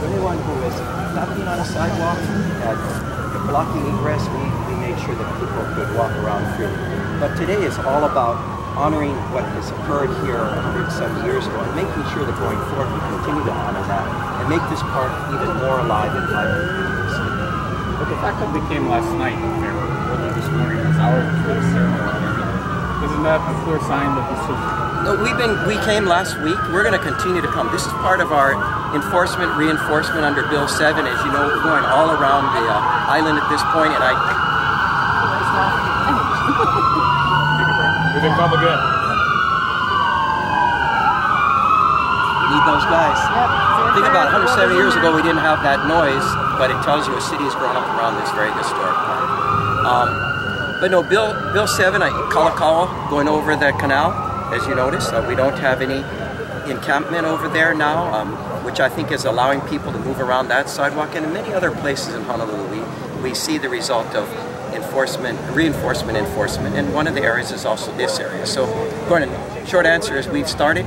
anyone who is not being on a sidewalk and blocking egress, we made sure that people could walk around freely. But today is all about honoring what has occurred here 170 years ago and making sure that going forward we continue to honor that and make this park even more alive and vibrant. But the fact that we came last night, early this morning, was hours before the ceremony, isn't that a clear sign that this was... No, we came last week. We're going to continue to come. This is part of our reinforcement under Bill 7. As you know, we're going all around the island at this point, and We can come again. Need those guys. Yep. Think about 170 years ago we didn't have that noise, but it tells you a city has grown up around this very historic park. But no, Bill 7, Kalakaua, going over the canal, as you notice, we don't have any encampment over there now, which I think is allowing people to move around that sidewalk, and in many other places in Honolulu we see the result of reinforcement enforcement, and one of the areas is also this area. So, Gordon, short answer is we started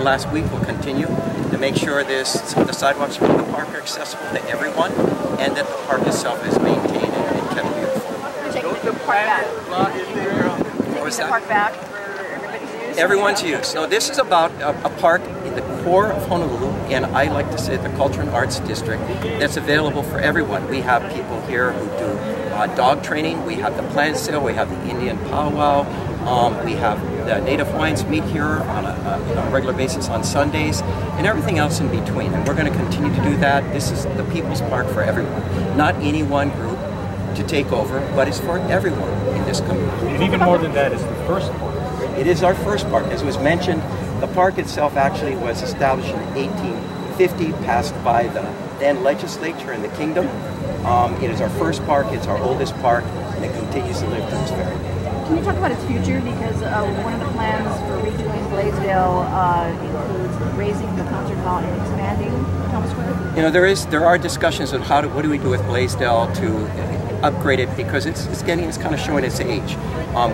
last week, we'll continue to make sure the sidewalks around the park are accessible to everyone, and that the park itself is maintained and kept beautiful. We're taking the park back. What was that? Taking the park back for everybody's use? Everyone's use. So this is about a park in the core of Honolulu, and I like to say the Culture and Arts District, that's available for everyone. We have people here who do dog training, we have the plant sale, we have the Indian powwow, we have the Native Hawaiians meet here on a regular basis on Sundays, and everything else in between. And we're going to continue to do that. This is the People's Park for everyone. Not any one group to take over, but it's for everyone in this community. And even more than that, it's the first park. It is our first park. As was mentioned, the park itself actually was established in 1850, passed by the then legislature in the kingdom. It is our first park, it's our oldest park, and it continues to live to this very day. Can you talk about its future? Because one of the plans for redoing Blaisdell includes raising the concert hall and expanding Thomas Square? You know, there are discussions on what do we do with Blaisdell to upgrade it, because it's kind of showing its age.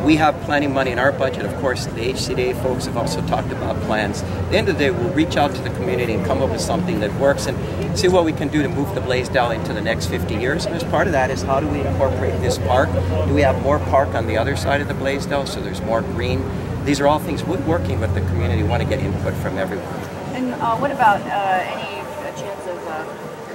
We have planning money in our budget. Of course, the HCDA folks have also talked about plans. At the end of the day, we'll reach out to the community and come up with something that works and see what we can do to move the Blaisdell into the next 50 years. And as part of that is how do we incorporate this park? Do we have more park on the other side of the Blaisdell so there's more green? These are all things we're working with the community, want to get input from everyone. And what about any chance of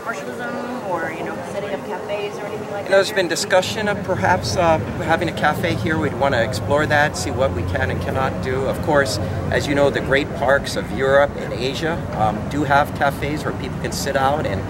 commercialism or, setting up cafes or anything like that? There's been discussion of perhaps having a cafe here. We'd want to explore that, see what we can and cannot do. Of course, as you know, the great parks of Europe and Asia do have cafes where people can sit out and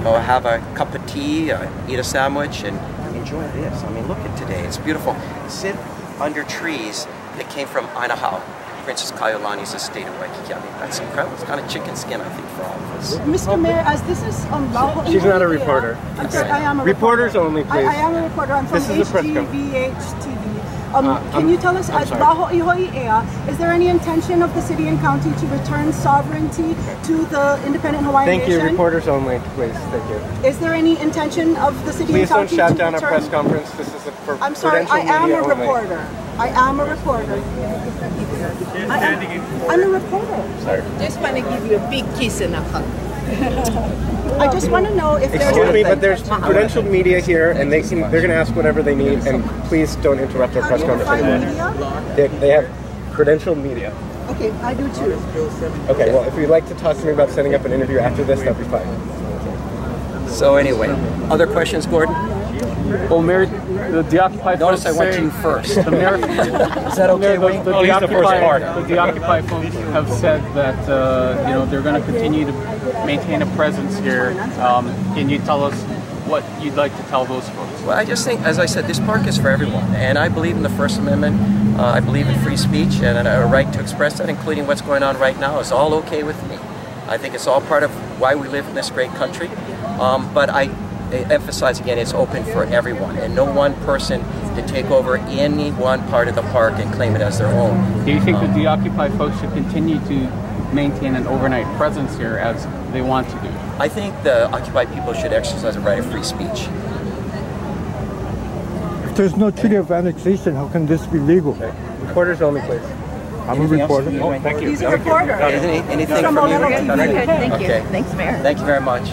have a cup of tea, eat a sandwich, and enjoy this. I mean, look at today. It's beautiful. Sit under trees that came from Ainahau, Princess Kaiulani's estate of Waikiki. I mean, that's incredible. It's kind of chicken skin, I think, for all of us. Mr. Mayor, as this is on She's not a reporter. I'm sorry, I am a Reporters reporter. only, please. I am a reporter. I'm from HGVH TV. Can you tell us, I'm as sorry. Baho Ihoi'ea, is there any intention of the city and county to return sovereignty to the independent Hawaiian Thank you, nation? reporters only, please. Thank you. Is there any intention of the city Please and don't county shout to down a return? press conference. This is for I'm sorry, I am a reporter. I am a reporter. I'm a reporter. Sorry. Just want to give you a big kiss and a hug. I just want to know if there's... Excuse me, but there's credentialed media here, and they're going to ask whatever they need, and please don't interrupt our press conference anymore. They have credentialed media. Okay, I do too. Okay, well, if you'd like to talk to me about setting up an interview after this, that'd be fine. So anyway, other questions, Gordon? Well, Mayor, the Occupy Notice folks I went to you first. The mayor, Is that okay, Wayne? the Occupy folks have said that they're going to continue to maintain a presence here. Can you tell us what you'd like to tell those folks? Well, I just think, as I said, this park is for everyone, and I believe in the First Amendment. I believe in free speech and a right to express that, including what's going on right now. It's all okay with me. I think it's all part of why we live in this great country. But I emphasize again, it's open for everyone, and no one person to take over any one part of the park and claim it as their own. Do you think that the Occupy folks should continue to maintain an overnight presence here as they want to do? I think the Occupy people should exercise a right of free speech. If there's no treaty of annexation, how can this be legal? Okay. Reporters only, please. I'm a reporter. Oh, thank you. He's a reporter. Anything from you? Good. Thank you. Okay. Thanks, Mayor. Thank you very much.